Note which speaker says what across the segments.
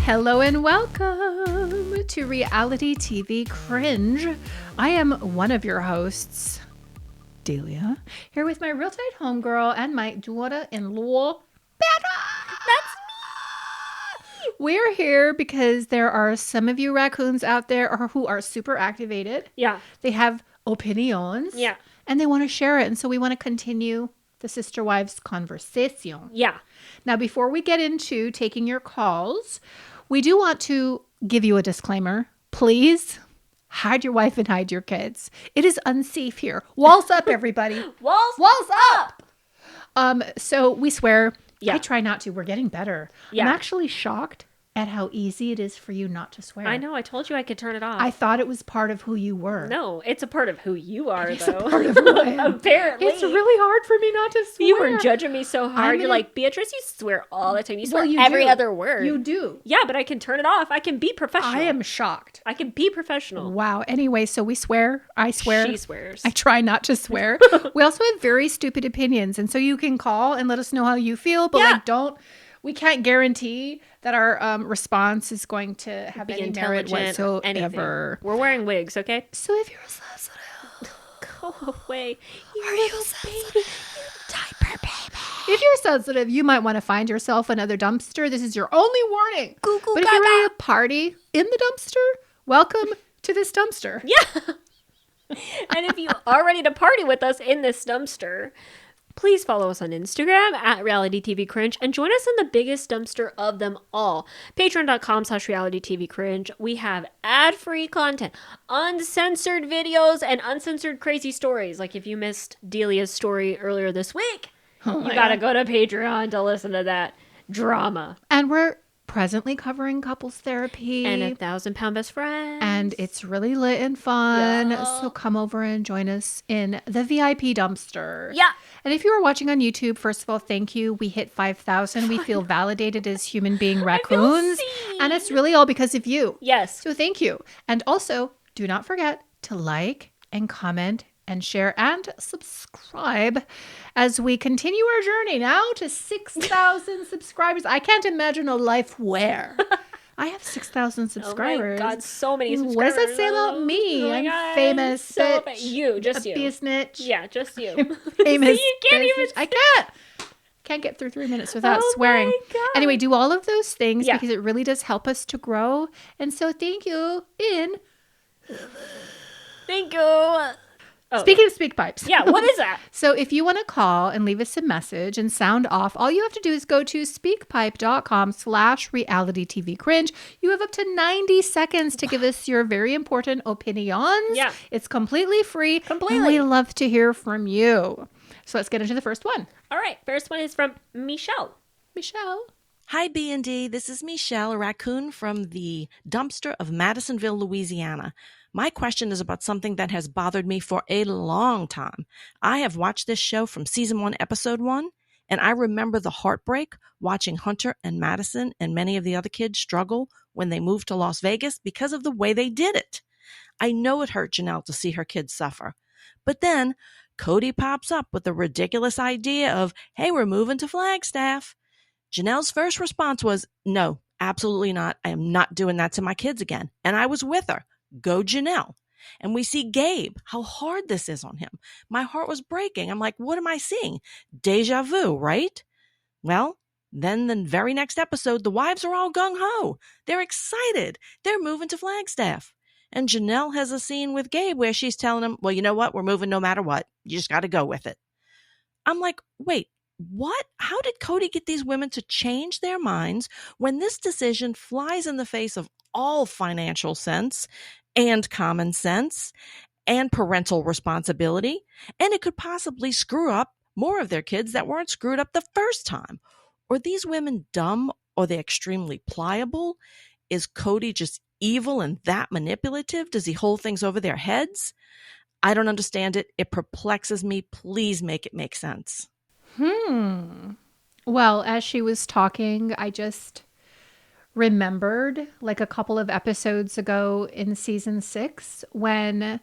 Speaker 1: Hello and welcome to Reality TV Cringe. I am one of your hosts, Delia, here with my real tight homegirl and my daughter-in-law, Becca.
Speaker 2: That's me.
Speaker 1: We're here because there are some of you raccoons out there who are super activated.
Speaker 2: Yeah.
Speaker 1: They have opinions.
Speaker 2: Yeah.
Speaker 1: And they want to share it. And so we want to continue the sister wives conversation.
Speaker 2: Yeah.
Speaker 1: Now, before we get into taking your calls, we do want to give you a disclaimer. Please hide your wife and hide your kids. It is unsafe here. Walls up, everybody.
Speaker 2: Walls up.
Speaker 1: So we swear.
Speaker 2: Yeah.
Speaker 1: I try not to. We're getting better.
Speaker 2: Yeah.
Speaker 1: I'm actually shocked at how easy it is for you not to swear.
Speaker 2: I know. I told you I could turn it off.
Speaker 1: I thought it was part of who you were.
Speaker 2: No, it's a part of who you are,
Speaker 1: It's
Speaker 2: though.
Speaker 1: a part of who I am.
Speaker 2: Apparently.
Speaker 1: It's really hard for me not to swear.
Speaker 2: You were judging me so hard. You're
Speaker 1: gonna-
Speaker 2: like, Beatrice, you swear all the time. You swear
Speaker 1: you
Speaker 2: every
Speaker 1: do.
Speaker 2: other word.
Speaker 1: You do.
Speaker 2: Yeah, but I can turn it off. I can be professional.
Speaker 1: I am shocked.
Speaker 2: I can be professional.
Speaker 1: Wow. Anyway, so we swear. I swear.
Speaker 2: She swears.
Speaker 1: I try not to swear. We also have very stupid opinions. And so you can call and let us know how you feel. But we can't guarantee that our response is going to have
Speaker 2: Be
Speaker 1: any merit
Speaker 2: intelligent,
Speaker 1: whatsoever.
Speaker 2: anything. We're wearing wigs, okay?
Speaker 1: So if you're sensitive,
Speaker 2: Go away.
Speaker 1: are you sensitive? Diaper baby. If you're sensitive, you might want to find yourself another dumpster. This is your only warning.
Speaker 2: Goo goo
Speaker 1: But if you're ready to party in the dumpster, welcome to this dumpster.
Speaker 2: Yeah. And if you are ready to party with us in this dumpster, please follow us on Instagram at Reality TV Cringe and join us in the biggest dumpster of them all. Patreon.com/Reality TV Cringe. We have ad-free content, uncensored videos, and uncensored crazy stories. Like if you missed Delia's story earlier this week, you gotta go to Patreon to listen to that drama.
Speaker 1: And we're presently covering couples therapy.
Speaker 2: And 1,000-pound best friend.
Speaker 1: And it's really lit and fun.
Speaker 2: Yeah.
Speaker 1: So come over and join us in the VIP dumpster.
Speaker 2: Yeah.
Speaker 1: And if you are watching on YouTube, first of all, thank you. We hit 5,000. We feel validated as human being raccoons.
Speaker 2: seen.
Speaker 1: And it's really all because of you.
Speaker 2: Yes.
Speaker 1: So thank you. And also, do not forget to like and comment and share and subscribe as we continue our journey now to 6,000 subscribers. I can't imagine a life where I have 6,000 subscribers.
Speaker 2: Oh my God, so many subscribers.
Speaker 1: What does that say about me?
Speaker 2: Oh my
Speaker 1: I'm
Speaker 2: God,
Speaker 1: famous.
Speaker 2: so
Speaker 1: bitch.
Speaker 2: you, just
Speaker 1: a
Speaker 2: you.
Speaker 1: Business.
Speaker 2: Yeah, just you.
Speaker 1: Famous.
Speaker 2: See, you can't
Speaker 1: business.
Speaker 2: even.
Speaker 1: I can't get through 3 minutes without
Speaker 2: Oh
Speaker 1: swearing.
Speaker 2: my God.
Speaker 1: Anyway, do all of those things
Speaker 2: Yeah.
Speaker 1: because it really does help us to grow. And so thank you
Speaker 2: Thank you. Oh.
Speaker 1: Speaking of speak pipes.
Speaker 2: Yeah, what is that?
Speaker 1: So if you want to call and leave us a message and sound off, all you have to do is go to speakpipe.com/reality TV cringe. You have up to 90 seconds to give us your very important opinions.
Speaker 2: Yeah.
Speaker 1: It's completely free.
Speaker 2: Completely.
Speaker 1: And we love to hear from you. So let's get into the first one.
Speaker 2: All right, first one is from Michelle.
Speaker 1: Michelle.
Speaker 3: Hi, B&D. This is Michelle, a raccoon from the dumpster of Madisonville, Louisiana. My question is about something that has bothered me for a long time. I have watched this show from season 1, episode 1, and I remember the heartbreak watching Hunter and Madison and many of the other kids struggle when they moved to Las Vegas because of the way they did it. I know it hurt Janelle to see her kids suffer. But then Kody pops up with the ridiculous idea of, hey, we're moving to Flagstaff. Janelle's first response was, no, absolutely not. I am not doing that to my kids again. And I was with her. Go Janelle. And we see Gabe, how hard this is on him. My heart was breaking. I'm like, what am I seeing? Deja vu, right? Well, then the very next episode, the wives are all gung-ho. They're excited. They're moving to Flagstaff. And Janelle has a scene with Gabe where she's telling him, well, you know what? We're moving no matter what. You just got to go with it. I'm like, wait, what? How did Kody get these women to change their minds when this decision flies in the face of all financial sense and common sense and parental responsibility, and it could possibly screw up more of their kids that weren't screwed up the first time? Are these women dumb? Are they extremely pliable? Is Kody just evil and that manipulative? Does he hold things over their heads? I don't understand it. It perplexes me. Please make it make sense.
Speaker 1: Well, as she was talking, I just remembered like a couple of episodes ago in season 6 when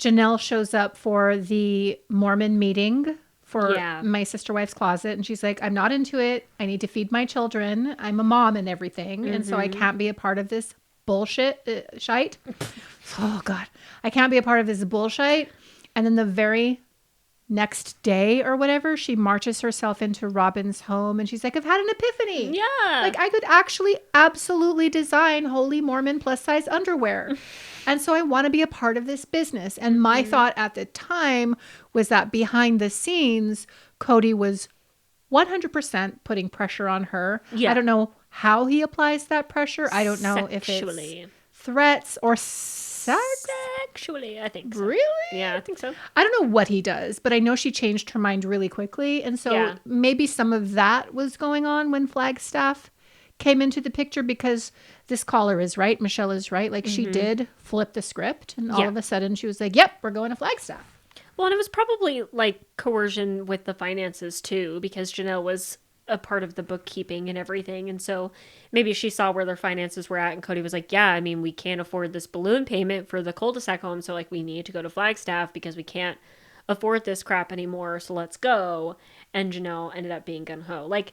Speaker 1: Janelle shows up for the Mormon meeting for
Speaker 2: Yeah.
Speaker 1: my sister wife's closet. And she's like, I'm not into it. I need to feed my children. I'm a mom and everything. And so I can't be a part of this bullshit shite. Oh God, I can't be a part of this bullshit. And then the very next day or whatever, she marches herself into Robyn's home and she's like, I've had an epiphany.
Speaker 2: Yeah.
Speaker 1: Like I could actually absolutely design holy Mormon plus size underwear. And so I want to be a part of this business. And my thought at the time was that behind the scenes, Kody was 100% putting pressure on her.
Speaker 2: Yeah.
Speaker 1: I don't know how he applies that pressure. I don't know if
Speaker 2: Sexually.
Speaker 1: it's threats or sex.
Speaker 2: Sexually, I think so.
Speaker 1: Really?
Speaker 2: Yeah, I think so.
Speaker 1: I don't know what he does, but I know she changed her mind really quickly. And so
Speaker 2: Yeah.
Speaker 1: maybe some of that was going on when Flagstaff came into the picture, because this caller is right. Michelle is right. Like she did flip the script and all
Speaker 2: Yeah.
Speaker 1: of a sudden she was like, yep, we're going to Flagstaff.
Speaker 2: Well, and it was probably like coercion with the finances too, because Janelle was a part of the bookkeeping and everything. And so maybe she saw where their finances were at, and Kody was like, yeah, I mean, we can't afford this balloon payment for the cul-de-sac home. So like we need to go to Flagstaff because we can't afford this crap anymore. So let's go. And Janelle ended up being gung-ho. Like,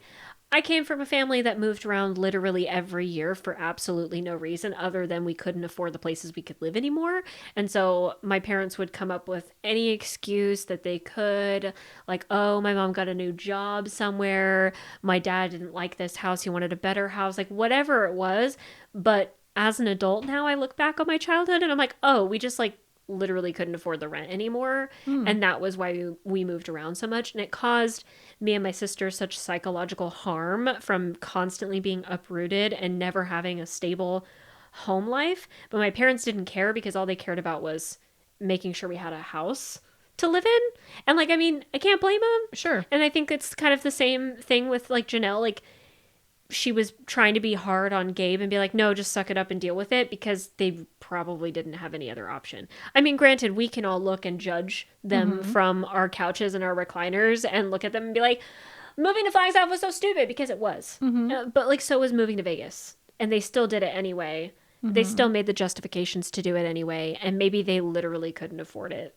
Speaker 2: I came from a family that moved around literally every year for absolutely no reason other than we couldn't afford the places we could live anymore. And so my parents would come up with any excuse that they could, like, oh, my mom got a new job somewhere. My dad didn't like this house. He wanted a better house, like whatever it was. But as an adult now, I look back on my childhood and I'm like, oh, we just like literally couldn't afford the rent anymore. And that was why we moved around so much. And it caused me and my sister such psychological harm from constantly being uprooted and never having a stable home life. But my parents didn't care because all they cared about was making sure we had a house to live in. And like, I mean, I can't blame them.
Speaker 1: Sure.
Speaker 2: And I think it's kind of the same thing with like Janelle. Like, she was trying to be hard on Gabe and be like, no, just suck it up and deal with it, because they probably didn't have any other option. I mean, granted, we can all look and judge them from our couches and our recliners and look at them and be like, moving to Flagstaff was so stupid, because it was. But like, so was moving to Vegas. And they still did it anyway. They still made the justifications to do it anyway. And maybe they literally couldn't afford it.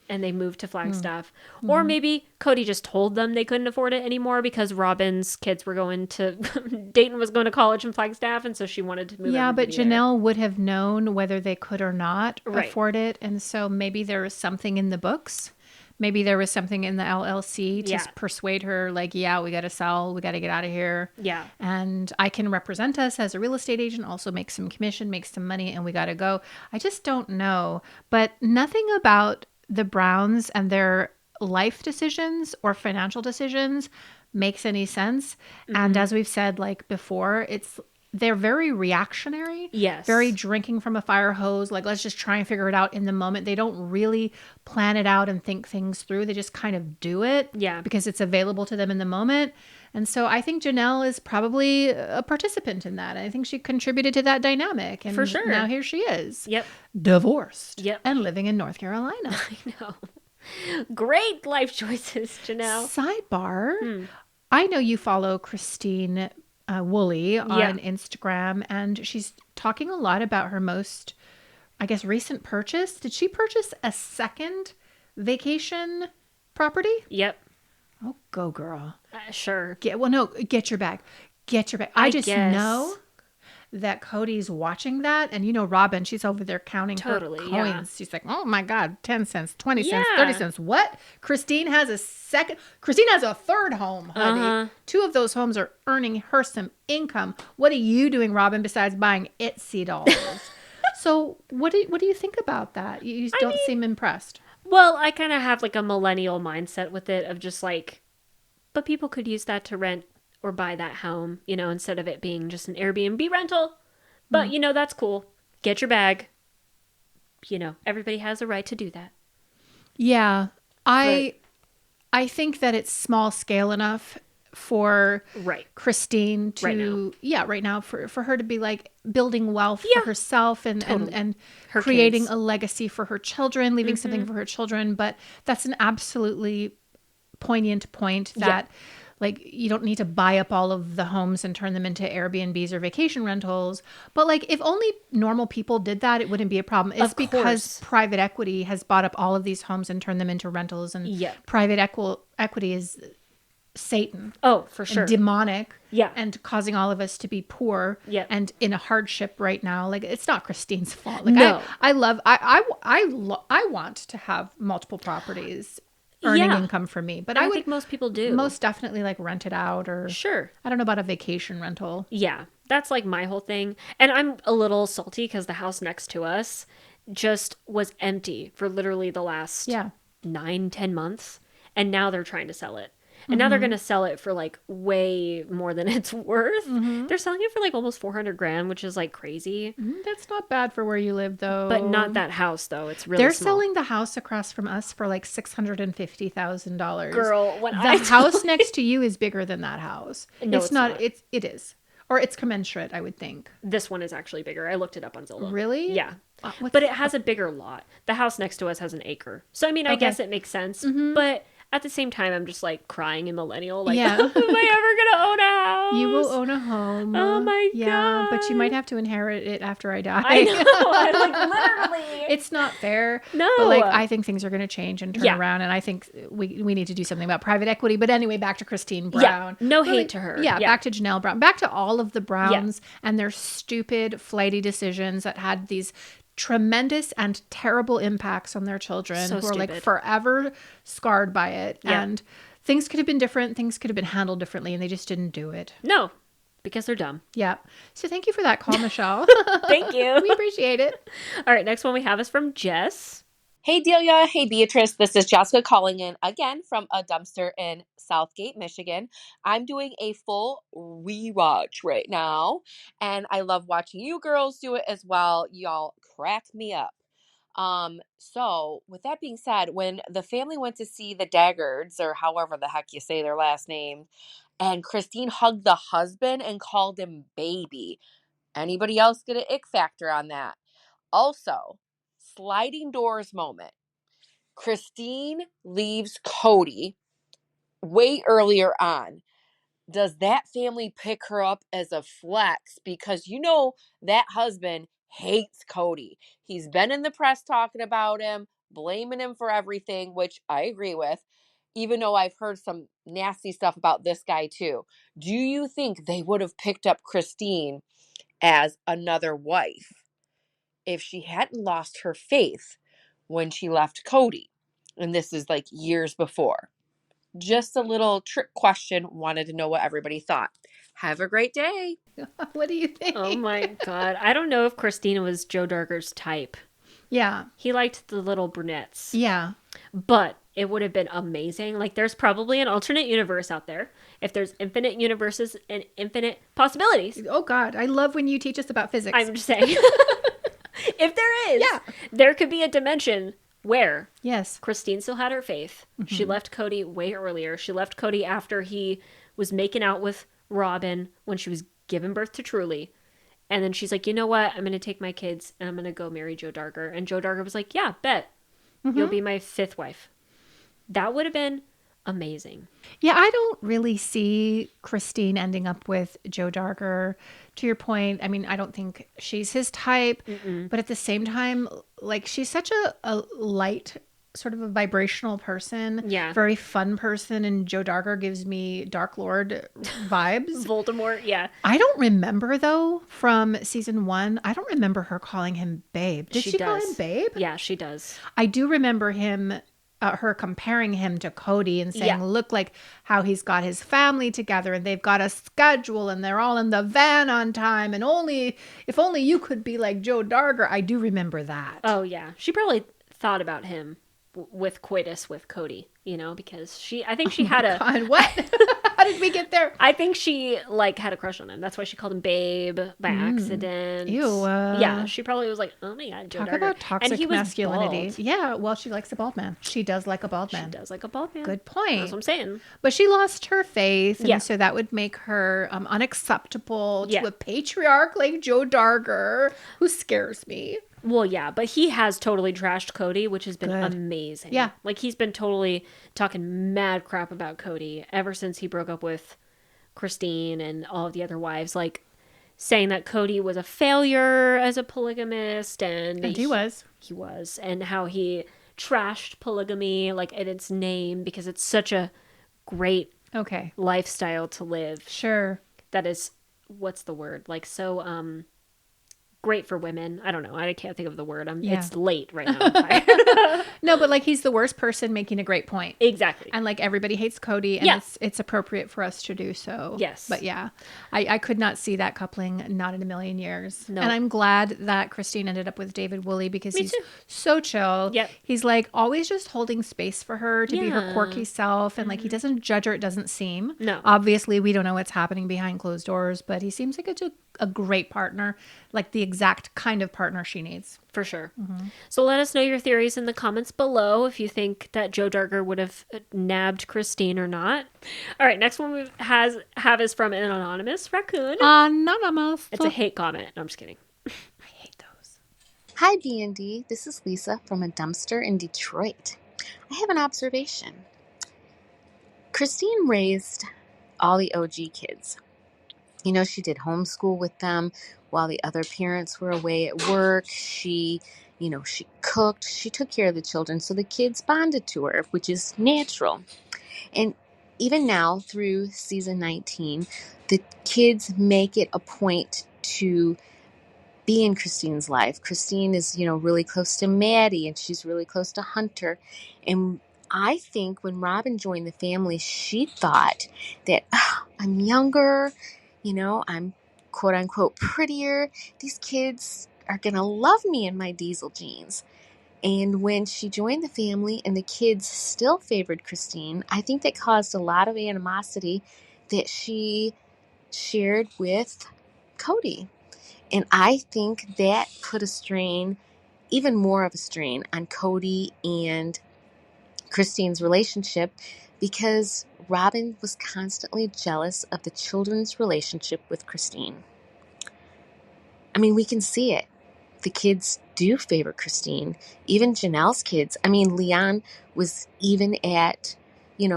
Speaker 2: And they moved to Flagstaff. Or maybe Kody just told them they couldn't afford it anymore because Robyn's kids were going to, Dayton was going to college in Flagstaff, and so she wanted to move.
Speaker 1: Yeah, but
Speaker 2: everybody there.
Speaker 1: Janelle would have known whether they could or not
Speaker 2: Right.
Speaker 1: afford it. And so maybe there was something in the books. Maybe there was something in the LLC to
Speaker 2: Yeah.
Speaker 1: persuade her, like, yeah, we got to sell. We got to get out of here.
Speaker 2: Yeah.
Speaker 1: And I can represent us as a real estate agent, also make some commission, make some money, and we got to go. I just don't know. But nothing about the Browns and their life decisions or financial decisions makes any sense. And as we've said, like before, they're very reactionary.
Speaker 2: Yes.
Speaker 1: Very drinking from a fire hose. Like, let's just try and figure it out in the moment. They don't really plan it out and think things through. They just kind of do it.
Speaker 2: Yeah.
Speaker 1: Because it's available to them in the moment. And so I think Janelle is probably a participant in that. I think she contributed to that dynamic. And
Speaker 2: For sure.
Speaker 1: now here she is.
Speaker 2: Yep.
Speaker 1: Divorced.
Speaker 2: Yep.
Speaker 1: And living in North Carolina.
Speaker 2: I know. Great life choices, Janelle.
Speaker 1: Sidebar. I know you follow Christine Woolley on Instagram, and she's talking a lot about her most, I guess, recent purchase. Did she purchase a second vacation property?
Speaker 2: Yep.
Speaker 1: Oh, go girl.
Speaker 2: Sure.
Speaker 1: Get your bag. Get your bag. I just
Speaker 2: guess.
Speaker 1: know that Cody's watching that, and you know Robyn, she's over there counting
Speaker 2: Totally,
Speaker 1: her
Speaker 2: yeah.
Speaker 1: coins. She's like, oh my God, 10 cents, 20 cents,
Speaker 2: Yeah.
Speaker 1: 30 cents. What? Christine has a third home, honey. Two of those homes are earning her some income. What are you doing, Robyn, besides buying Etsy dolls? So what do you think about that? You don't seem impressed.
Speaker 2: Well, I kind of have like a millennial mindset with it of just like, but people could use that to rent or buy that home, you know, instead of it being just an Airbnb rental. But, you know, that's cool. Get your bag. You know, everybody has a right to do that.
Speaker 1: Yeah. I think that it's small scale enough for
Speaker 2: Right.
Speaker 1: Christine to
Speaker 2: Right now.
Speaker 1: for her to be like building wealth
Speaker 2: Yeah.
Speaker 1: for herself and
Speaker 2: Totally.
Speaker 1: and
Speaker 2: Her
Speaker 1: creating
Speaker 2: kids.
Speaker 1: a legacy for her children, leaving something for her children. But that's an absolutely poignant point that like you don't need to buy up all of the homes and turn them into Airbnbs or vacation rentals. But like if only normal people did that, it wouldn't be a problem. It's
Speaker 2: Of
Speaker 1: because
Speaker 2: course.
Speaker 1: private equity has bought up all of these homes and turned them into rentals. And
Speaker 2: Yep.
Speaker 1: private equity is Satan.
Speaker 2: Oh, for sure.
Speaker 1: And demonic.
Speaker 2: Yeah.
Speaker 1: And causing all of us to be poor.
Speaker 2: Yep.
Speaker 1: And in a hardship right now. Like it's not Christine's fault. Like
Speaker 2: No.
Speaker 1: I want to have multiple properties earning
Speaker 2: Yeah.
Speaker 1: income for me, but
Speaker 2: I
Speaker 1: I would
Speaker 2: think most people do.
Speaker 1: most definitely like rent it out, or
Speaker 2: Sure.
Speaker 1: I don't know about a vacation rental.
Speaker 2: Yeah, that's like my whole thing. And I'm a little salty because the house next to us just was empty for literally the last
Speaker 1: Yeah.
Speaker 2: 9-10 months. And now they're trying to sell it. And now they're going to sell it for like way more than it's worth. They're selling it for like almost $400,000, which is like crazy.
Speaker 1: That's not bad for where you live though.
Speaker 2: But not that house though. It's really
Speaker 1: They're
Speaker 2: small.
Speaker 1: selling the house across from us for like $650,000.
Speaker 2: Girl, when
Speaker 1: the
Speaker 2: I
Speaker 1: house next to you is bigger than that house.
Speaker 2: No, it's
Speaker 1: not.
Speaker 2: not.
Speaker 1: It is, or it's commensurate, I would think.
Speaker 2: This one is actually bigger. I looked it up on Zillow.
Speaker 1: Really?
Speaker 2: Yeah.
Speaker 1: What's-
Speaker 2: But it has a bigger lot. The house next to us has an acre. So, I mean, I
Speaker 1: Okay.
Speaker 2: guess it makes sense. But at the same time, I'm just like crying in millennial. Like,
Speaker 1: Yeah.
Speaker 2: am I ever going to own a house?
Speaker 1: You will own a home.
Speaker 2: Oh my
Speaker 1: Yeah, but you
Speaker 2: God.
Speaker 1: might have to inherit it after I die.
Speaker 2: I know. I'm like, literally.
Speaker 1: It's not fair.
Speaker 2: No.
Speaker 1: But like I think things are going to change and turn
Speaker 2: Yeah.
Speaker 1: around, and I think we need to do something about private equity. But anyway, back to Christine
Speaker 2: Yeah.
Speaker 1: Brown.
Speaker 2: No hate to her.
Speaker 1: Yeah,
Speaker 2: Yeah.
Speaker 1: back to Janelle Brown. Back to all of the Browns and their stupid, flighty decisions that had these tremendous and terrible impacts on their children
Speaker 2: So
Speaker 1: who are like
Speaker 2: stupid.
Speaker 1: forever scarred by it.
Speaker 2: Yeah.
Speaker 1: And things could have been different. Things could have been handled differently, and they just didn't do it.
Speaker 2: No, because they're dumb.
Speaker 1: Yeah. So thank you for that call, Michelle.
Speaker 2: Thank you.
Speaker 1: We appreciate it.
Speaker 2: All right, next one we have is from Jess.
Speaker 4: Hey Delia, hey Beatrice, this is Jessica calling in again from a dumpster in Southgate, Michigan. I'm doing a full rewatch right now, and I love watching you girls do it as well. Y'all crack me up. So with that being said, when the family went to see the Daggers, or however the heck you say their last name, and Christine hugged the husband and called him baby, anybody else get an ick factor on that? Also, sliding doors moment. Christine leaves Kody way earlier on. Does that family pick her up as a flex? Because you know that husband hates Kody. He's been in the press talking about him, blaming him for everything, which I agree with, even though I've heard some nasty stuff about this guy too. Do you think they would have picked up Christine as another wife if she hadn't lost her faith when she left Kody? And this is like years before. Just a little trick question. Wanted to know what everybody thought. Have a great day.
Speaker 1: What do you think?
Speaker 2: Oh my God. I don't know if Christina was Joe Darger's type.
Speaker 1: Yeah.
Speaker 2: He liked the little brunettes.
Speaker 1: Yeah.
Speaker 2: But it would have been amazing. Like, there's probably an alternate universe out there. If there's infinite universes and infinite possibilities.
Speaker 1: Oh God, I love when you teach us about physics.
Speaker 2: I'm just saying. If there is,
Speaker 1: Yeah.
Speaker 2: there could be a dimension where
Speaker 1: Yes.
Speaker 2: Christine still had her faith. She left Kody way earlier. She left Kody after he was making out with Robyn when she was giving birth to Truly. And then she's like, you know what? I'm going to take my kids and I'm going to go marry Joe Darger. And Joe Darger was like, yeah, bet. You'll be my fifth wife. That would have been amazing.
Speaker 1: Yeah, I don't really see Christine ending up with Joe Darger. To your point, I mean, I don't think she's his type, but at the same time, like she's such a light, sort of a vibrational person.
Speaker 2: Yeah.
Speaker 1: Very fun person. And Joe Darger gives me Dark Lord vibes.
Speaker 2: Voldemort, yeah.
Speaker 1: I don't remember though from season 1. I don't remember her calling him babe. Did she call him babe?
Speaker 2: Yeah, she does.
Speaker 1: I do remember her comparing him to Kody and saying,
Speaker 2: Yeah.
Speaker 1: look like how he's got his family together and they've got a schedule and they're all in the van on time and if only you could be like Joe Darger. I do remember that.
Speaker 2: Oh, yeah. She probably thought about him with coitus with Kody, you know, because I think she had a...
Speaker 1: God, what? How did we get there?
Speaker 2: I think she like had a crush on him. That's why she called him babe by accident.
Speaker 1: Ew,
Speaker 2: yeah, she probably was like, "Oh my God, Joe
Speaker 1: Talk
Speaker 2: Darger."
Speaker 1: about toxic
Speaker 2: And he was
Speaker 1: masculinity.
Speaker 2: bald.
Speaker 1: Yeah, well, she likes a bald man. She does like a bald
Speaker 2: She
Speaker 1: man.
Speaker 2: does like a bald man.
Speaker 1: Good
Speaker 2: That's
Speaker 1: point.
Speaker 2: what I'm saying.
Speaker 1: But she lost her faith, and
Speaker 2: Yeah.
Speaker 1: so that would make her unacceptable
Speaker 2: Yeah.
Speaker 1: to a patriarch like Joe Darger, who scares me.
Speaker 2: Well, yeah, but he has totally trashed Kody, which has been
Speaker 1: Good.
Speaker 2: amazing.
Speaker 1: Yeah.
Speaker 2: Like, he's been totally talking mad crap about Kody ever since he broke up with Christine and all of the other wives. Like, saying that Kody was a failure as a polygamist. And
Speaker 1: he was.
Speaker 2: He was. And how he trashed polygamy, like, in its name, because it's such a great
Speaker 1: Okay.
Speaker 2: lifestyle to live.
Speaker 1: Sure.
Speaker 2: That is, what's the word? Like, so, great for women. I don't know. I can't think of the word.
Speaker 1: Yeah.
Speaker 2: It's late right now. I'm tired.
Speaker 1: No, but like he's the worst person making a great point.
Speaker 2: Exactly.
Speaker 1: And like everybody hates Kody, and
Speaker 2: Yeah.
Speaker 1: it's appropriate for us to do so.
Speaker 2: Yes.
Speaker 1: But yeah, I could not see that coupling, not in a million years.
Speaker 2: No.
Speaker 1: And I'm glad that Christine ended up with David Woolley because
Speaker 2: Me
Speaker 1: he's
Speaker 2: too.
Speaker 1: so chill.
Speaker 2: Yep.
Speaker 1: He's like always just holding space for her to be her
Speaker 2: Yeah.
Speaker 1: quirky self. And like he doesn't judge her, it doesn't seem.
Speaker 2: No.
Speaker 1: Obviously, we don't know what's happening behind closed doors, but he seems like a great partner, like the exact kind of partner she needs.
Speaker 2: For sure. So let us know your theories in the comments below if you think that Joe Darger would have nabbed Christine or not. All right, next one we have is from an anonymous raccoon.
Speaker 1: Anonymous.
Speaker 2: It's a hate comment. No, I'm just kidding.
Speaker 1: I hate those.
Speaker 5: Hi, B&D. This is Lisa from a dumpster in Detroit. I have an observation. Christine raised all the OG kids. You know, she did homeschool with them while the other parents were away at work. She cooked. She took care of the children. So the kids bonded to her, which is natural. And even now, through season 19, the kids make it a point to be in Christine's life. Christine is, really close to Maddie, and she's really close to Hunter. And I think when Robyn joined the family, she thought that I'm younger, I'm quote unquote prettier. These kids are going to love me in my diesel jeans. And when she joined the family and the kids still favored Christine, I think that caused a lot of animosity that she shared with Kody. And I think that put a strain, even more of a strain, on Kody and Christine's relationship because Robyn was constantly jealous of the children's relationship with Christine. I mean, we can see it. The kids do favor Christine. Even Janelle's kids. I mean, Leon was even at,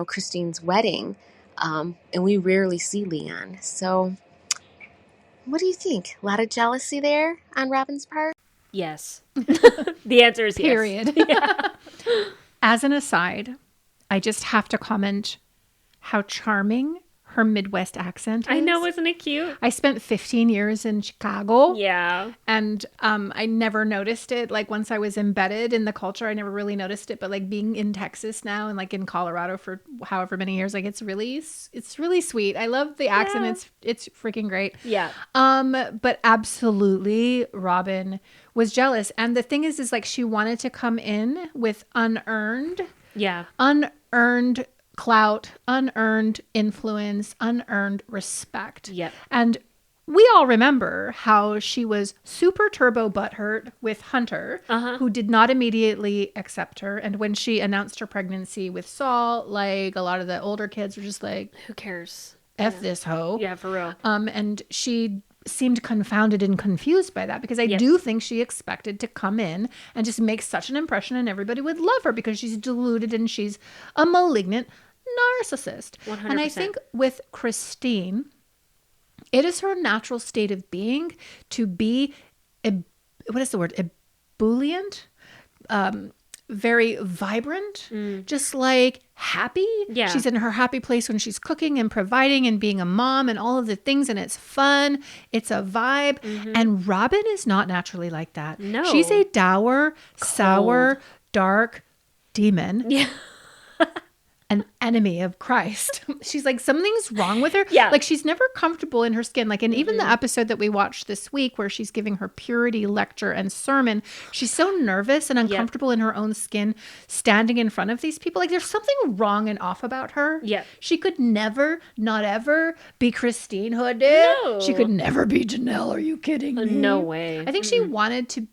Speaker 5: Christine's wedding. And we rarely see Leon. So what do you think? A lot of jealousy there on Robyn's part?
Speaker 2: Yes. The answer is
Speaker 1: Period.
Speaker 2: yes. Yeah.
Speaker 1: As an aside, I just have to comment how charming her Midwest accent is.
Speaker 2: I know, isn't it cute?
Speaker 1: I spent 15 years in Chicago.
Speaker 2: Yeah.
Speaker 1: And I never noticed it. Like once I was embedded in the culture, I never really noticed it. But like being in Texas now and like in Colorado for however many years, like it's really sweet. I love the accent.
Speaker 2: Yeah.
Speaker 1: It's freaking great.
Speaker 2: Yeah.
Speaker 1: But absolutely, Robyn was jealous. And the thing is like she wanted to come in with unearned clout, unearned influence, unearned respect.
Speaker 2: Yep.
Speaker 1: And we all remember how she was super turbo butthurt with Hunter, who did not immediately accept her. And when she announced her pregnancy with Saul, like a lot of the older kids were just like,
Speaker 2: Who cares?
Speaker 1: F this hoe.
Speaker 2: Yeah, for real.
Speaker 1: And she seemed confounded and confused by that because I do think she expected to come in and just make such an impression and everybody would love her because she's deluded and she's a malignant narcissist.
Speaker 2: 100%.
Speaker 1: And I think with Christine, it is her natural state of being to be, ebullient, very vibrant, just like happy.
Speaker 2: Yeah.
Speaker 1: She's in her happy place when she's cooking and providing and being a mom and all of the things. And it's fun. It's a vibe. And Robyn is not naturally like that.
Speaker 2: No.
Speaker 1: She's a dour, sour, dark demon.
Speaker 2: Yeah.
Speaker 1: An enemy of Christ. She's like, something's wrong with her.
Speaker 2: Yeah.
Speaker 1: Like she's never comfortable in her skin. Like, and even the episode that we watched this week where she's giving her purity lecture and sermon, she's so nervous and uncomfortable in her own skin standing in front of these people. Like there's something wrong and off about her.
Speaker 2: Yeah.
Speaker 1: She could never, not ever be Christine Hood.
Speaker 2: No.
Speaker 1: She could never be Janelle. Are you kidding me?
Speaker 2: No way.
Speaker 1: I think she wanted to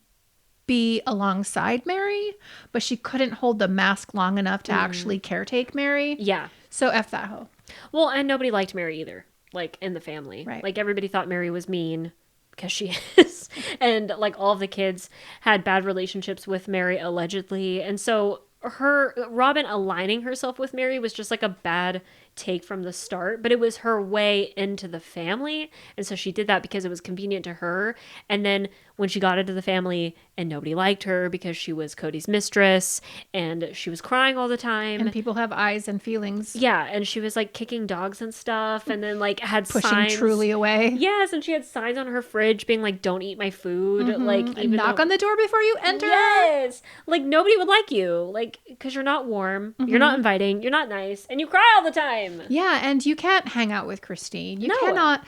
Speaker 1: be alongside Mary, but she couldn't hold the mask long enough to actually caretake Mary.
Speaker 2: Yeah.
Speaker 1: So F that hoe.
Speaker 2: Well, and nobody liked Mary either, like in the family.
Speaker 1: Right.
Speaker 2: Like everybody thought Mary was mean. because she is. And like all of the kids had bad relationships with Mary allegedly. And so Robyn aligning herself with Mary was just like a bad take from the start, but it was her way into the family. And so she did that because it was convenient to her. And then when she got into the family and nobody liked her because she was Kody's mistress and she was crying all the time.
Speaker 1: And people have eyes and feelings.
Speaker 2: Yeah, and she was like kicking dogs and stuff, and then like had
Speaker 1: Pushing
Speaker 2: signs.
Speaker 1: Truly away.
Speaker 2: Yes, and she had signs on her fridge being like, "Don't eat my food." Like,
Speaker 1: And
Speaker 2: even
Speaker 1: knock on the door before you enter.
Speaker 2: Yes, like nobody would like you, like because you're not warm, you're not inviting, you're not nice, and you cry all the time.
Speaker 1: Yeah, and you can't hang out with Christine. You cannot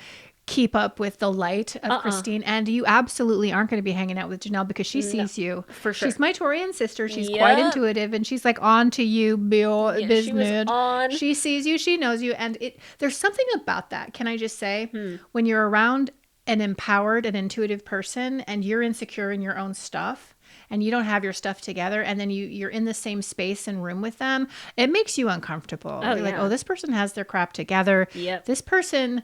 Speaker 1: keep up with the light of Christine, and you absolutely aren't going to be hanging out with Janelle because she sees you.
Speaker 2: For sure.
Speaker 1: She's my Torian sister. She's quite intuitive, and she's like on to you, business.
Speaker 2: She was on.
Speaker 1: She sees you, she knows you, and there's something about that. Can I just say, when you're around an empowered and intuitive person, and you're insecure in your own stuff, and you don't have your stuff together, and then you're in the same space and room with them, it makes you uncomfortable. You're like, oh, this person has their crap together.
Speaker 2: Yep.
Speaker 1: This person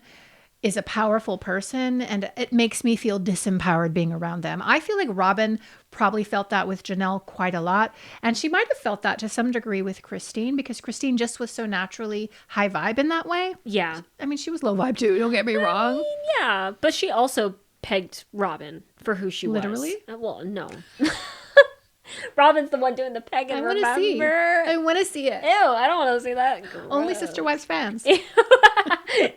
Speaker 1: is a powerful person, and it makes me feel disempowered being around them. I feel like Robyn probably felt that with Janelle quite a lot, and she might have felt that to some degree with Christine, because Christine just was so naturally high vibe in that way.
Speaker 2: Yeah.
Speaker 1: I mean, she was low vibe too, don't get me wrong.
Speaker 2: Yeah, but she also pegged Robyn for who she
Speaker 1: Literally?
Speaker 2: was. Well, no. Robyn's the one doing the pegging,
Speaker 1: I want to see. I want to see it.
Speaker 2: Ew, I don't want to see that.
Speaker 1: Only
Speaker 2: Gross.
Speaker 1: Sister Wives fans.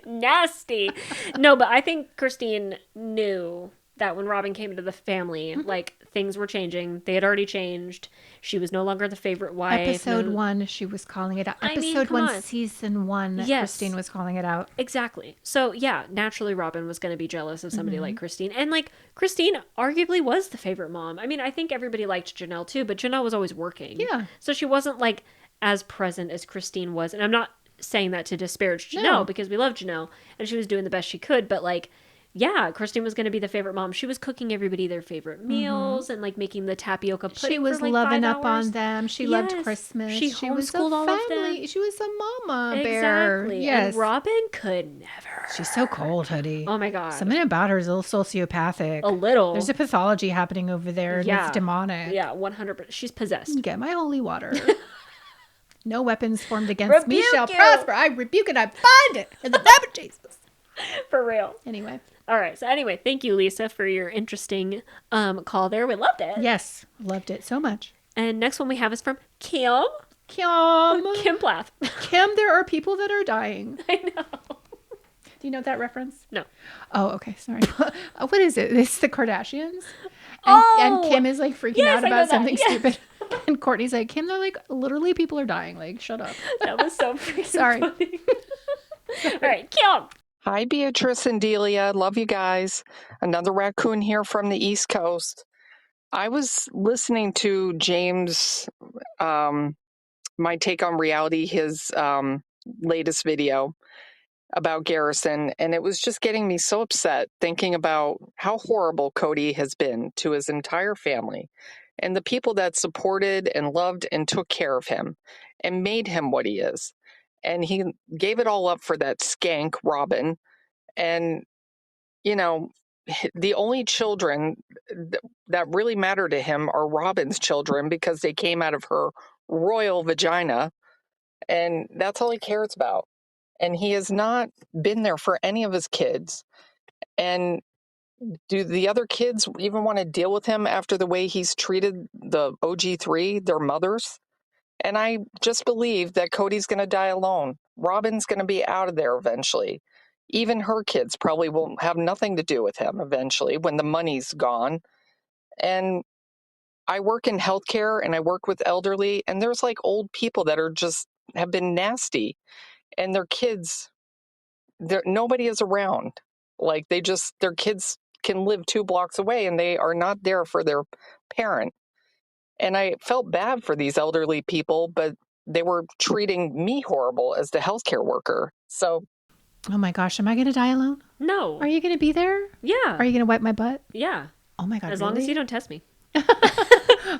Speaker 2: Nasty. No, but I think Christine knew that when Robyn came into the family, like things were changing. They had already changed. She was no longer the favorite wife.
Speaker 1: Episode 1, she was calling it out.
Speaker 2: I mean,
Speaker 1: Episode
Speaker 2: come
Speaker 1: 1,
Speaker 2: on.
Speaker 1: season 1,
Speaker 2: Yes.
Speaker 1: Christine was calling it out.
Speaker 2: Exactly. So yeah, naturally Robyn was going to be jealous of somebody like Christine. And like Christine arguably was the favorite mom. I mean, I think everybody liked Janelle too, but Janelle was always working.
Speaker 1: Yeah.
Speaker 2: So she wasn't like as present as Christine was. And I'm not saying that to disparage Janelle
Speaker 1: No.
Speaker 2: because we love Janelle and she was doing the best she could, but like yeah, Christine was going to be the favorite mom. She was cooking everybody their favorite meals and like making the tapioca pudding.
Speaker 1: She was
Speaker 2: for, like,
Speaker 1: loving
Speaker 2: 5
Speaker 1: up
Speaker 2: hours.
Speaker 1: on them. She loved
Speaker 2: Yes.
Speaker 1: Christmas.
Speaker 2: She
Speaker 1: was a
Speaker 2: homeschooled all of
Speaker 1: family.
Speaker 2: them.
Speaker 1: She was a mama bear.
Speaker 2: Exactly.
Speaker 1: Yes.
Speaker 2: And Robyn could never.
Speaker 1: She's so cold, hoodie.
Speaker 2: Oh my god.
Speaker 1: Something about her is a little sociopathic.
Speaker 2: A little.
Speaker 1: There's a pathology happening over there, and
Speaker 2: Yeah.
Speaker 1: it's demonic.
Speaker 2: Yeah, 100%. She's possessed.
Speaker 1: Get my holy water. No weapons formed against me
Speaker 2: Rebuke
Speaker 1: shall
Speaker 2: you.
Speaker 1: prosper. I rebuke it. I bind it in the name of Jesus.
Speaker 2: For real.
Speaker 1: Anyway.
Speaker 2: All right. So anyway, thank you, Lisa, for your interesting call there. We loved it.
Speaker 1: Yes. Loved it so much.
Speaker 2: And next one we have is from Kim.
Speaker 1: Kim.
Speaker 2: Kim Plath.
Speaker 1: Kim, there are people that are dying.
Speaker 2: I know.
Speaker 1: Do you know that reference?
Speaker 2: No.
Speaker 1: Oh, okay. Sorry. What is it? It's the Kardashians.
Speaker 2: Oh!
Speaker 1: And Kim is like freaking
Speaker 2: Yes,
Speaker 1: out
Speaker 2: I know
Speaker 1: about
Speaker 2: that.
Speaker 1: something
Speaker 2: Yes.
Speaker 1: stupid. And Courtney's like, Kim, they're like, literally people are dying. Like, shut up.
Speaker 2: That was so freaking
Speaker 1: Sorry.
Speaker 2: funny. All right, Kim.
Speaker 6: Hi, Beatrice and Delia. Love you guys. Another raccoon here from the East Coast. I was listening to James, my take on reality, his latest video about Garrison, and it was just getting me so upset thinking about how horrible Kody has been to his entire family and the people that supported and loved and took care of him and made him what he is. And he gave it all up for that skank, Robyn. And, you know, the only children that really matter to him are Robyn's children because they came out of her royal vagina. And that's all he cares about. And he has not been there for any of his kids. And do the other kids even want to deal with him after the way he's treated the OG3, their mothers? And I just believe that Kody's going to die alone. Robyn's going to be out of there eventually. Even her kids probably won't have nothing to do with him eventually when the money's gone. And I work in healthcare and I work with elderly, and there's like old people that are just have been nasty, and their kids, nobody is around. Like their kids can live 2 blocks away and they are not there for their parent. And I felt bad for these elderly people, but they were treating me horrible as the healthcare worker. So,
Speaker 1: Oh my gosh. Am I going to die alone?
Speaker 2: No.
Speaker 1: Are you going to be there?
Speaker 2: Yeah.
Speaker 1: Are you going to wipe my butt?
Speaker 2: Yeah.
Speaker 1: Oh my God.
Speaker 2: As long as
Speaker 1: really?
Speaker 2: you don't test me.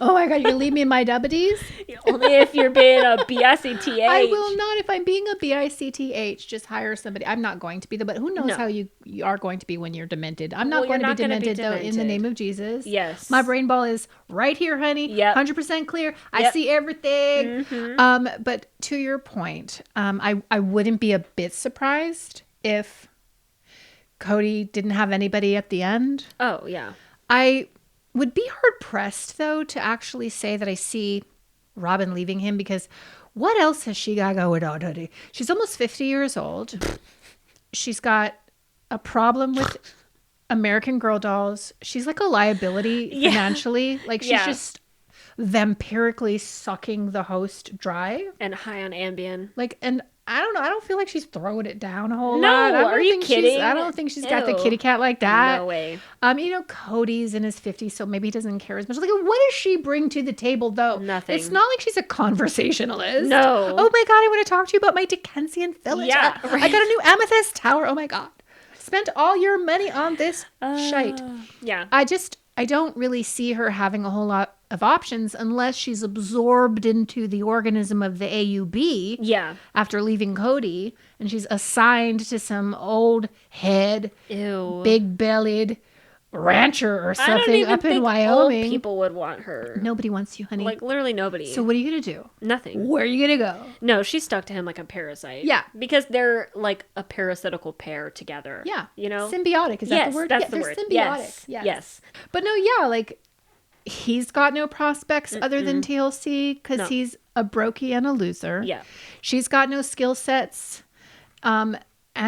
Speaker 1: Oh my God, you're going to leave me in my dubbities?
Speaker 2: Only if you're being a BICTH.
Speaker 1: I will not. If I'm being a BICTH, just hire somebody. I'm not going to be but who knows
Speaker 2: No.
Speaker 1: how you are going to be when you're demented. I'm not
Speaker 2: Well,
Speaker 1: going
Speaker 2: you're
Speaker 1: to be
Speaker 2: not gonna be
Speaker 1: demented, though, in the
Speaker 2: demented.
Speaker 1: name of Jesus.
Speaker 2: Yes.
Speaker 1: My brain ball is right here, honey.
Speaker 2: Yep.
Speaker 1: 100% clear. I
Speaker 2: Yep.
Speaker 1: see everything. But to your point, I wouldn't be a bit surprised if Kody didn't have anybody at the end.
Speaker 2: Oh, yeah.
Speaker 1: I would be hard pressed, though, to actually say that I see Robyn leaving him, because what else has she got going on, honey? She's almost 50 years old. She's got a problem with American Girl dolls. She's like a liability financially. Like she's just vampirically sucking the host dry.
Speaker 2: And high on Ambien.
Speaker 1: Like, and I don't know. I don't feel like she's throwing it down a whole
Speaker 2: No,
Speaker 1: lot.
Speaker 2: are you kidding?
Speaker 1: I don't think she's got the
Speaker 2: Ew.
Speaker 1: kitty cat like that.
Speaker 2: No way.
Speaker 1: Cody's in his 50s, so maybe he doesn't care as much. Like, what does she bring to the table, though?
Speaker 2: Nothing.
Speaker 1: It's not like she's a conversationalist.
Speaker 2: No.
Speaker 1: Oh my God, I want to talk to you about my Dickensian village.
Speaker 2: Yeah,
Speaker 1: I got a new amethyst tower. Oh my God. Spent all your money on this shite.
Speaker 2: Yeah.
Speaker 1: I don't really see her having a whole lot of options unless she's absorbed into the organism of the AUB.
Speaker 2: Yeah.
Speaker 1: After leaving Kody, and she's assigned to some old head,
Speaker 2: Ew.
Speaker 1: big bellied rancher or
Speaker 2: I don't
Speaker 1: something
Speaker 2: even
Speaker 1: up in
Speaker 2: think
Speaker 1: Wyoming.
Speaker 2: old people would want her.
Speaker 1: Nobody wants you, honey.
Speaker 2: Like, literally nobody.
Speaker 1: So what are you gonna do?
Speaker 2: Nothing.
Speaker 1: Where are you gonna go?
Speaker 2: No, she's stuck to him like a parasite.
Speaker 1: Yeah.
Speaker 2: Because they're like a parasitical pair together.
Speaker 1: Yeah,
Speaker 2: You know?
Speaker 1: symbiotic. Is that
Speaker 2: Yes,
Speaker 1: the word?
Speaker 2: that's
Speaker 1: Yeah,
Speaker 2: the
Speaker 1: they're
Speaker 2: word.
Speaker 1: symbiotic.
Speaker 2: Yes.
Speaker 1: But no, yeah, like he's got no prospects other than TLC because
Speaker 2: No.
Speaker 1: he's a brokey and a loser.
Speaker 2: Yeah.
Speaker 1: She's got no skill sets, and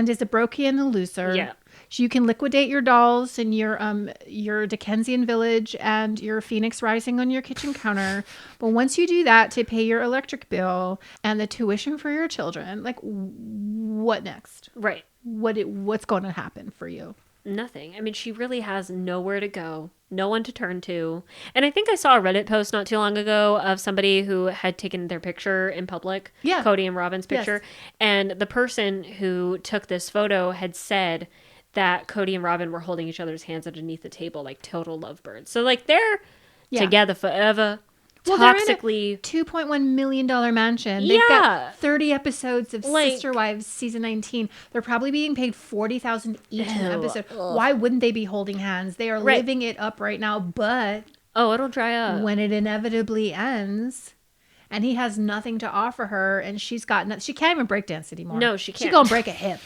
Speaker 1: is a brokey and a loser.
Speaker 2: Yeah.
Speaker 1: So you can liquidate your dolls in your Dickensian village and your Phoenix Rising on your kitchen counter. But once you do that to pay your electric bill and the tuition for your children, like what next?
Speaker 2: Right.
Speaker 1: What's going to happen for you?
Speaker 2: Nothing. I mean, she really has nowhere to go, no one to turn to. And I think I saw a Reddit post not too long ago of somebody who had taken their picture in public.
Speaker 1: Yeah.
Speaker 2: Kody and Robyn's picture.
Speaker 1: Yes.
Speaker 2: And the person who took this photo had said that Kody and Robyn were holding each other's hands underneath the table like total lovebirds. So like they're together forever.
Speaker 1: Well, they're in a
Speaker 2: Toxically.
Speaker 1: $2.1 million mansion. They've
Speaker 2: Yeah.
Speaker 1: got 30 episodes of
Speaker 2: Like-
Speaker 1: Sister Wives season 19. They're probably being paid $40,000 each an
Speaker 2: Ew.
Speaker 1: episode.
Speaker 2: Ugh.
Speaker 1: Why wouldn't they be holding hands? They are
Speaker 2: Right.
Speaker 1: living it up right now. But
Speaker 2: Oh, it'll dry up.
Speaker 1: when it inevitably ends, and he has nothing to offer her, and she's got nothing. She can't even break dance anymore.
Speaker 2: No, she
Speaker 1: She's
Speaker 2: can't.
Speaker 1: gonna break a hip.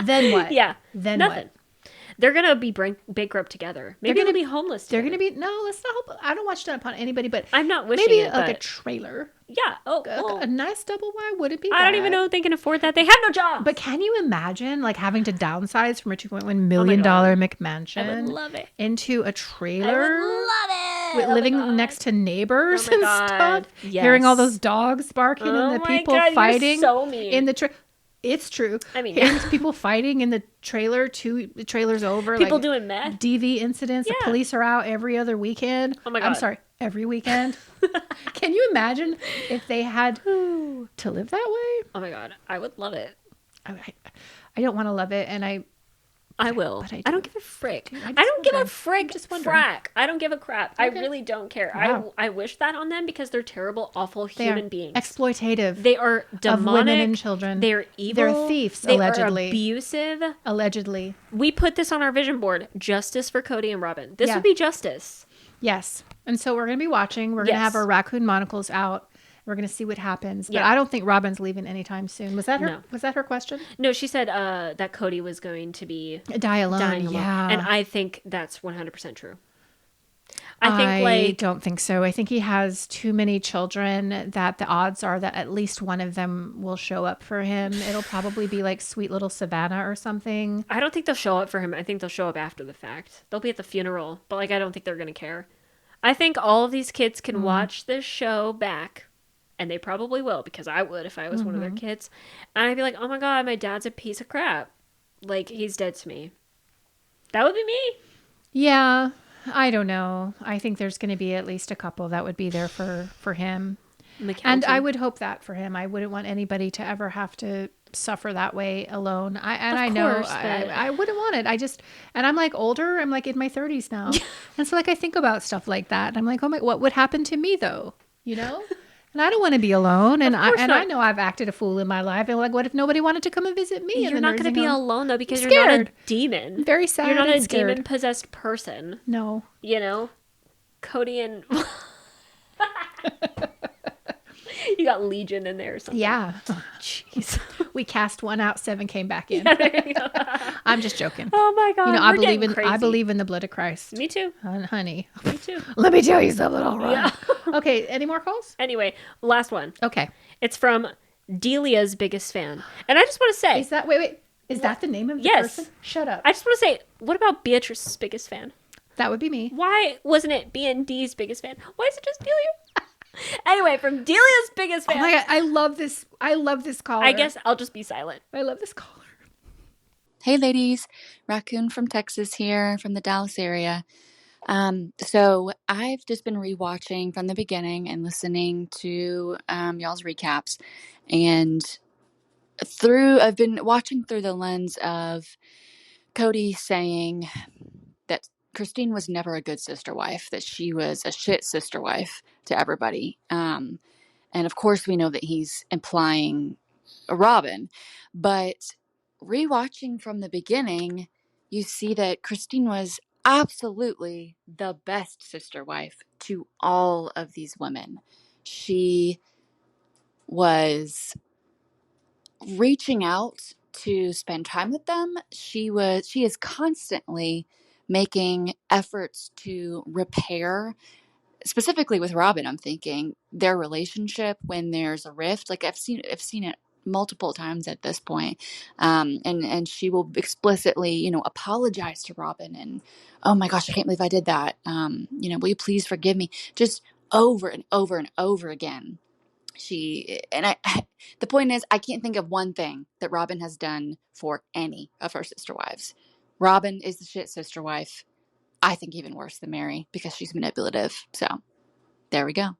Speaker 1: Then what?
Speaker 2: Yeah.
Speaker 1: Then
Speaker 2: Nothing.
Speaker 1: what?
Speaker 2: They're going to be bankrupt together. Maybe
Speaker 1: gonna
Speaker 2: they'll be homeless
Speaker 1: They're
Speaker 2: together.
Speaker 1: gonna be no. Let's not hope. I don't watch that upon anybody, but
Speaker 2: I'm not wishing
Speaker 1: maybe
Speaker 2: it,
Speaker 1: like a
Speaker 2: but-
Speaker 1: trailer.
Speaker 2: Yeah. Oh, well,
Speaker 1: A nice double wide wouldn't be.
Speaker 2: I don't
Speaker 1: bad.
Speaker 2: even know if they can afford that. They have no job.
Speaker 1: But can you imagine like having to downsize from a $2.1 million
Speaker 2: God.
Speaker 1: McMansion
Speaker 2: I would love it.
Speaker 1: into a
Speaker 2: I
Speaker 1: trailer?
Speaker 2: would love it.
Speaker 1: With
Speaker 2: Oh my
Speaker 1: living
Speaker 2: God.
Speaker 1: next to neighbors
Speaker 2: Oh my
Speaker 1: and
Speaker 2: God.
Speaker 1: stuff,
Speaker 2: Yes.
Speaker 1: hearing all those dogs barking
Speaker 2: Oh
Speaker 1: and the
Speaker 2: my
Speaker 1: people
Speaker 2: God, you're
Speaker 1: fighting
Speaker 2: so mean.
Speaker 1: in the it's true.
Speaker 2: I mean,
Speaker 1: hearing people fighting in the trailer, the trailers over,
Speaker 2: people
Speaker 1: like
Speaker 2: doing meth.
Speaker 1: DV incidents. The
Speaker 2: Yeah.
Speaker 1: police are out every other weekend.
Speaker 2: Oh my
Speaker 1: I'm
Speaker 2: God.
Speaker 1: sorry, every weekend. Can you imagine if they had to live that way?
Speaker 2: Oh my God. I would love it.
Speaker 1: I don't want to love it, and
Speaker 2: I will.
Speaker 1: But I
Speaker 2: I don't
Speaker 1: do.
Speaker 2: give a frick.
Speaker 1: I
Speaker 2: I
Speaker 1: just
Speaker 2: don't give a
Speaker 1: wondering.
Speaker 2: frick.
Speaker 1: Just wondering.
Speaker 2: Frack. I don't give a crap. I
Speaker 1: Okay.
Speaker 2: really don't care.
Speaker 1: Wow.
Speaker 2: I wish that on them because they're terrible, awful
Speaker 1: they
Speaker 2: human
Speaker 1: are
Speaker 2: beings.
Speaker 1: exploitative.
Speaker 2: They are demonic.
Speaker 1: of women and children.
Speaker 2: They're evil.
Speaker 1: They're thieves,
Speaker 2: They
Speaker 1: allegedly.
Speaker 2: are abusive.
Speaker 1: Allegedly.
Speaker 2: We put this on our vision board. Justice for Kody and Robyn. This
Speaker 1: Yeah.
Speaker 2: would be justice.
Speaker 1: Yes. And so we're going to be watching. We're going to
Speaker 2: Yes.
Speaker 1: have our raccoon monocles out. We're going to see what happens. But
Speaker 2: Yeah.
Speaker 1: I don't think Robyn's leaving anytime soon. Was that her?
Speaker 2: No.
Speaker 1: Was that her question?
Speaker 2: No, she said that Kody was going to be
Speaker 1: Die alone.
Speaker 2: dying alone.
Speaker 1: Yeah.
Speaker 2: And I think that's 100% true. I think like
Speaker 1: don't think so. I think he has too many children that the odds are that at least one of them will show up for him. It'll probably be like sweet little Savannah or something.
Speaker 2: I don't think they'll show up for him. I think they'll show up after the fact. They'll be at the funeral, but like I don't think they're going to care. I think all of these kids can watch this show back, and they probably will because I would if I was one of their kids. And I'd be like, "Oh my God, my dad's a piece of crap. Like he's dead to me." That would be me.
Speaker 1: Yeah. I don't know. I think there's going to be at least a couple that would be there for him. And I would hope that for him. I wouldn't want anybody to ever have to suffer that way alone.
Speaker 2: Of
Speaker 1: I know
Speaker 2: course, but-
Speaker 1: I wouldn't want it. And I'm like older. I'm like in my 30s now. And so like I think about stuff like that. And I'm like, oh my, what would happen to me though? You know? And I don't want to be alone. And
Speaker 2: course
Speaker 1: I
Speaker 2: not.
Speaker 1: know I've acted a fool in my life. And like, what if nobody wanted to come and visit me?
Speaker 2: You're not going to be alone though because
Speaker 1: I'm
Speaker 2: you're not a
Speaker 1: scared.
Speaker 2: demon.
Speaker 1: I'm very sad
Speaker 2: You're not
Speaker 1: and
Speaker 2: a
Speaker 1: scared.
Speaker 2: demon possessed person.
Speaker 1: No.
Speaker 2: You know, Kody and you got Legion in there or something.
Speaker 1: Yeah.
Speaker 2: Jeez.
Speaker 1: We cast one out, 7 came back in.
Speaker 2: There you go.
Speaker 1: I'm just joking.
Speaker 2: Oh my god.
Speaker 1: You know,
Speaker 2: we're
Speaker 1: I believe in the blood of Christ.
Speaker 2: Me too.
Speaker 1: Honey.
Speaker 2: Me too.
Speaker 1: Let me tell you something, all right.
Speaker 2: Yeah.
Speaker 1: Okay, any more calls?
Speaker 2: Anyway, last one.
Speaker 1: Okay.
Speaker 2: It's from Delia's biggest fan. And I just want to say,
Speaker 1: Is that wait? Is that the name of the
Speaker 2: Yes.
Speaker 1: person? Shut up.
Speaker 2: I just want to say, what about Beatrice's biggest fan?
Speaker 1: That would be me.
Speaker 2: Why wasn't it B&D's biggest fan? Why is it just Delia? Anyway, from Delia's biggest fan.
Speaker 1: Oh my god, I love this. I love this caller.
Speaker 2: I guess I'll just be silent.
Speaker 1: I love this caller.
Speaker 7: Hey ladies, Raccoon from Texas here, from the Dallas area. So I've just been rewatching from the beginning and listening to y'all's recaps, and I've been watching through the lens of Kody saying that Christine was never a good sister wife, that she was a shit sister wife to everybody. And of course we know that he's implying Robyn, but rewatching from the beginning, you see that Christine was absolutely the best sister wife to all of these women. She was reaching out to spend time with them. She is constantly making efforts to repair, specifically with Robyn, I'm thinking their relationship when there's a rift. Like I've seen it multiple times at this point. And she will explicitly, apologize to Robyn and, oh my gosh, I can't believe I did that. Will you please forgive me? Just over and over and over again. The point is, I can't think of one thing that Robyn has done for any of her sister wives. Robyn is the shit sister wife. I think even worse than Mary because she's manipulative. So there we go.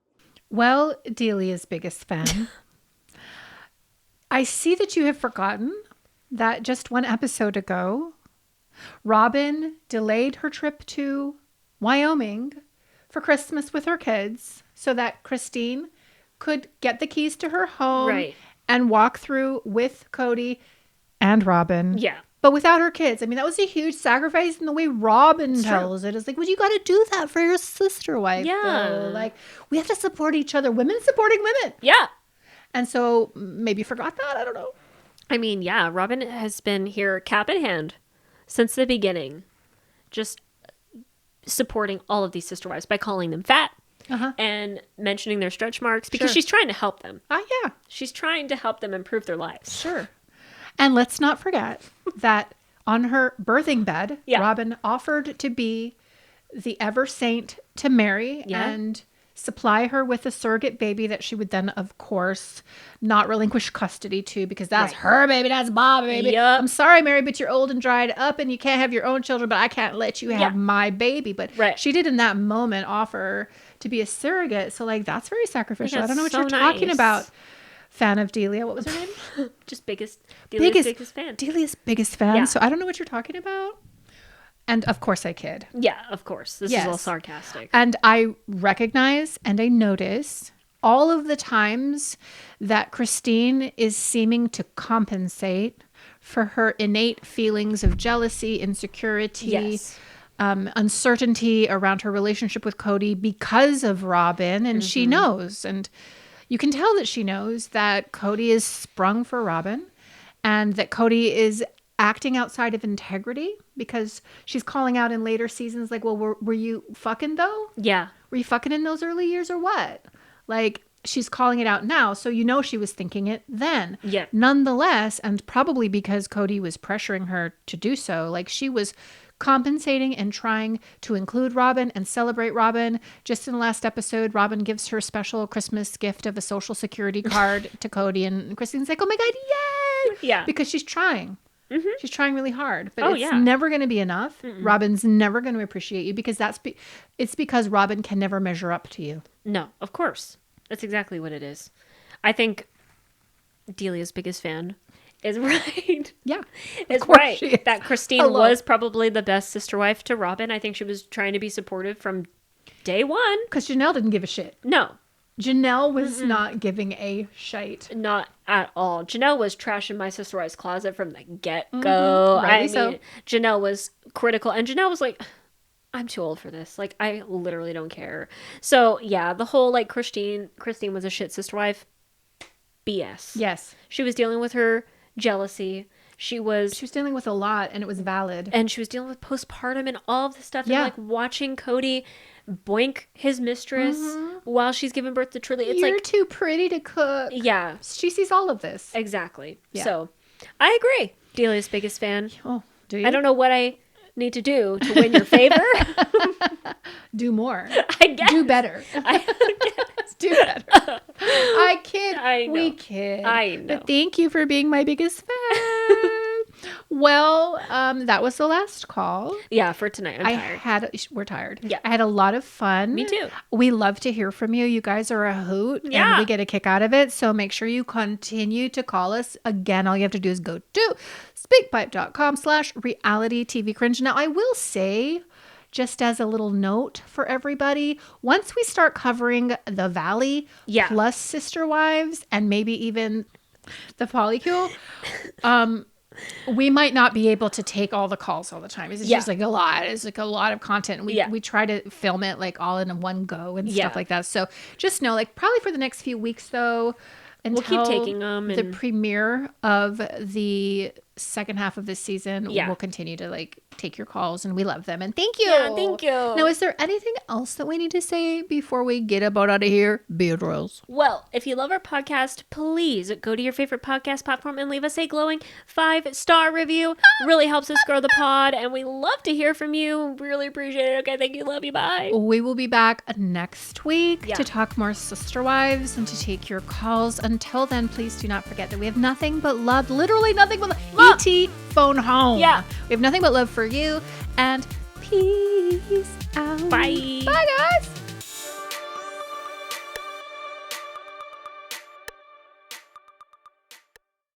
Speaker 1: Well, Delia's biggest fan. I see that you have forgotten that just one episode ago, Robyn delayed her trip to Wyoming for Christmas with her kids so that Christine could get the keys to her home
Speaker 2: Right.
Speaker 1: and walk through with Kody and Robyn.
Speaker 2: Yeah.
Speaker 1: But without her kids. I mean, that was a huge sacrifice in the way Robyn
Speaker 2: It's true.
Speaker 1: tells it. It's like, well, you got to do that for your sister wife.
Speaker 2: Yeah.
Speaker 1: Though. Like, we have to support each other. Women supporting women.
Speaker 2: Yeah.
Speaker 1: And so maybe you forgot that. I don't know.
Speaker 2: I mean, yeah, Robyn has been here cap in hand since the beginning, just supporting all of these sister wives by calling them fat and mentioning their stretch marks because
Speaker 1: Sure.
Speaker 2: she's trying to help them.
Speaker 1: Yeah,
Speaker 2: She's trying to help them improve their lives.
Speaker 1: sure. And let's not forget that on her birthing bed,
Speaker 2: Yeah.
Speaker 1: Robyn offered to be the ever saint to Mary
Speaker 2: Yeah.
Speaker 1: and supply her with a surrogate baby that she would then, of course, not relinquish custody to because that's
Speaker 2: Right.
Speaker 1: her baby, that's my baby.
Speaker 2: Yup.
Speaker 1: I'm sorry, Mary, but you're old and dried up and you can't have your own children, but I can't let you have
Speaker 2: Yeah.
Speaker 1: my baby. But
Speaker 2: Right.
Speaker 1: she did in that moment offer to be a surrogate. So, like, that's very sacrificial. I don't know what
Speaker 2: so
Speaker 1: you're talking
Speaker 2: nice.
Speaker 1: about. Fan of Delia. What was her name?
Speaker 2: Just Delia's biggest fan.
Speaker 1: Delia's biggest fan.
Speaker 2: Yeah.
Speaker 1: So I don't know what you're talking about. And of course I kid.
Speaker 2: Yeah, of course. This is all
Speaker 1: Yes.
Speaker 2: sarcastic.
Speaker 1: And I recognize and I notice all of the times that Christine is seeming to compensate for her innate feelings of jealousy, insecurity,
Speaker 2: Yes.
Speaker 1: uncertainty around her relationship with Kody because of Robyn. And she knows. And you can tell that she knows that Kody is sprung for Robyn and that Kody is acting outside of integrity because she's calling out in later seasons like, well, were you fucking though?
Speaker 2: Yeah.
Speaker 1: Were you fucking in those early years or what? Like, she's calling it out now, so you know she was thinking it then.
Speaker 2: Yeah.
Speaker 1: Nonetheless, and probably because Kody was pressuring her to do so, like she was compensating and trying to include Robyn and celebrate Robyn. Just in the last episode, Robyn gives her special Christmas gift of a social security card to Kody, and Christine's like, oh my God, yay!
Speaker 2: Yeah.
Speaker 1: Because she's trying. She's trying really hard, but
Speaker 2: Oh,
Speaker 1: it's
Speaker 2: yeah.
Speaker 1: never going to be enough. Robyn's never going to appreciate you because it's because Robyn can never measure up to you.
Speaker 2: No, of course. That's exactly what it is. I think Delia's biggest fan is right.
Speaker 1: Yeah.
Speaker 2: Is
Speaker 1: course
Speaker 2: right.
Speaker 1: she is.
Speaker 2: That Christine
Speaker 1: Hello.
Speaker 2: was probably the best sister wife to Robyn. I think she was trying to be supportive from day one.
Speaker 1: Because Janelle didn't give a shit.
Speaker 2: No,
Speaker 1: Janelle was not giving a shite.
Speaker 2: not at all. Janelle was trashing my sister wife's closet from the get-go.
Speaker 1: Mhm. Rightly
Speaker 2: I
Speaker 1: so.
Speaker 2: mean, Janelle was critical. And Janelle was like, I'm too old for this. Like, I literally don't care. So, yeah, the whole, like, Christine was a shit sister wife. BS.
Speaker 1: Yes.
Speaker 2: She was dealing with her jealousy. She was
Speaker 1: dealing with a lot, and it was valid.
Speaker 2: and she was dealing with postpartum and all of this stuff.
Speaker 1: Yeah.
Speaker 2: And, like, watching Kody boink his mistress while she's giving birth to Truly. It's
Speaker 1: You're
Speaker 2: like,
Speaker 1: too pretty to cook.
Speaker 2: yeah,
Speaker 1: She sees all of this.
Speaker 2: exactly.
Speaker 1: Yeah.
Speaker 2: So, I agree. Delia's biggest fan.
Speaker 1: Oh, do you?
Speaker 2: I don't know what I need to do to win your favor.
Speaker 1: Do more.
Speaker 2: I guess.
Speaker 1: Do better.
Speaker 2: I guess.
Speaker 1: Do better. I kid.
Speaker 2: I know.
Speaker 1: We kid.
Speaker 2: I know.
Speaker 1: But thank you for being my biggest fan. Well, that was the last call.
Speaker 2: Yeah, for tonight. I'm tired.
Speaker 1: We're tired.
Speaker 2: Yeah.
Speaker 1: I had a lot of fun.
Speaker 2: Me too.
Speaker 1: We love to hear from you. You guys are a hoot.
Speaker 2: Yeah.
Speaker 1: And we get a kick out of it. So make sure you continue to call us. Again, all you have to do is go to speakpipe.com/reality TV cringe. Now, I will say, just as a little note for everybody, once we start covering the Valley
Speaker 2: Yeah.
Speaker 1: plus Sister Wives and maybe even the Polycule, we might not be able to take all the calls all the time. It's
Speaker 2: Yeah.
Speaker 1: just like a lot. It's like a lot of content.
Speaker 2: Yeah.
Speaker 1: We try to film it like all in one go and
Speaker 2: Yeah.
Speaker 1: stuff like that. So just know, like, probably for the next few weeks though,
Speaker 2: We'll keep
Speaker 1: until
Speaker 2: taking them.
Speaker 1: the
Speaker 2: And
Speaker 1: premiere of the second half of this season,
Speaker 2: Yeah.
Speaker 1: we'll continue to like take your calls, and we love them. And thank you.
Speaker 2: Yeah, thank you.
Speaker 1: Now, is there anything else that we need to say before we get about out of here? Beatrice.
Speaker 2: well, if you love our podcast, please go to your favorite podcast platform and leave us a glowing 5-star review. Really helps us grow the pod, and we love to hear from you. Really appreciate it. Okay, thank you. Love you. Bye.
Speaker 1: We will be back next week
Speaker 2: Yeah.
Speaker 1: to talk more Sister Wives and to take your calls. Until then, please do not forget that we have nothing but love, literally nothing but love. ET phone home.
Speaker 2: Yeah.
Speaker 1: We have nothing but love for you, and peace out.
Speaker 2: Bye.
Speaker 1: Bye, guys.